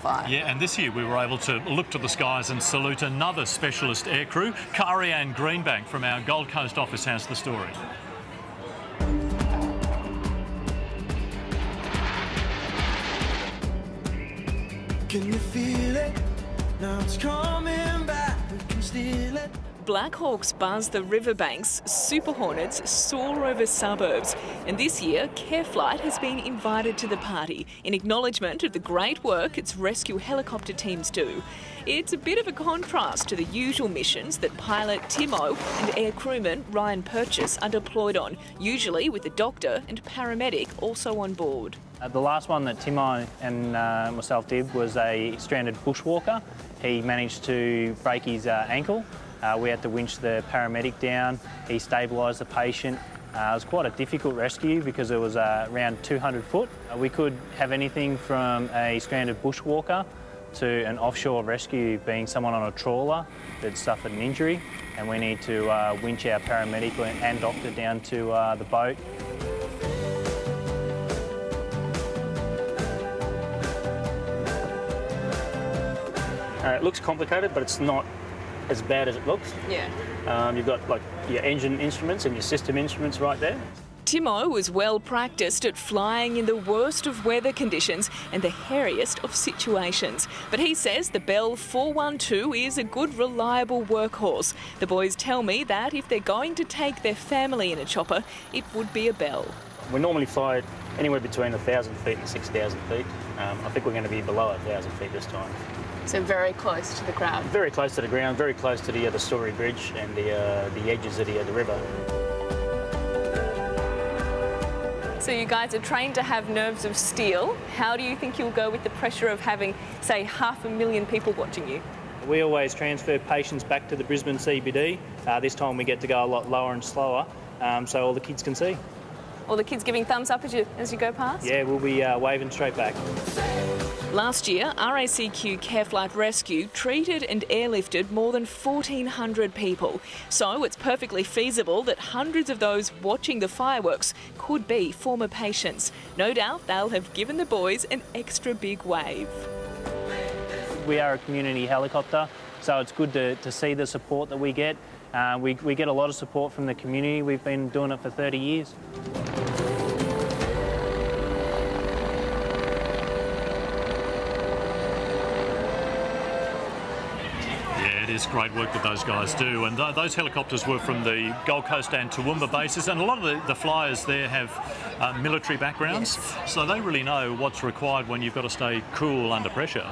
Riverfire. Yeah, and this year we were able to look to the skies and salute another specialist aircrew. Karianne Greenbank from our Gold Coast office has the story. Can you feel it? Now it's coming back, we can steal it. Black Hawks buzz the riverbanks, Super Hornets soar over suburbs, and this year CareFlight has been invited to the party in acknowledgement of the great work its rescue helicopter teams do. It's a bit of a contrast to the usual missions that pilot Timo and air crewman Ryan Purchase are deployed on, usually with a doctor and paramedic also on board. The last one that Timo and myself did was a stranded bushwalker. He managed to break his ankle. We had to winch the paramedic down. He stabilised the patient. It was quite a difficult rescue because it was around 200 foot. We could have anything from a stranded bushwalker to an offshore rescue, being someone on a trawler that suffered an injury, and we need to winch our paramedic and doctor down to the boat. It looks complicated, but it's not as bad as it looks. Yeah. You've got like your engine instruments and your system instruments right there. Timo was well practiced at flying in the worst of weather conditions and the hairiest of situations. But he says the Bell 412 is a good, reliable workhorse. The boys tell me that if they're going to take their family in a chopper, it would be a Bell. We normally fly anywhere between 1,000 feet and 6,000 feet. I think we're going to be below 1,000 feet this time. So very close to the ground. Very close to the ground, very close to the Story Bridge and the edges of the river. So you guys are trained to have nerves of steel. How do you think you'll go with the pressure of having, say, 500,000 people watching you? We always transfer patients back to the Brisbane CBD. This time we get to go a lot lower and slower, so all the kids can see. All the kids giving thumbs up as you go past? Yeah, we'll be waving straight back. Last year, RACQ CareFlight Rescue treated and airlifted more than 1,400 people. So it's perfectly feasible that hundreds of those watching the fireworks could be former patients. No doubt they'll have given the boys an extra big wave. We are a community helicopter, so it's good to see the support that we get. We get a lot of support from the community. We've been doing it for 30 years. It is great work that those guys do, and those helicopters were from the Gold Coast and Toowoomba bases, and a lot of the flyers there have military backgrounds, so they really know what's required when you've got to stay cool under pressure.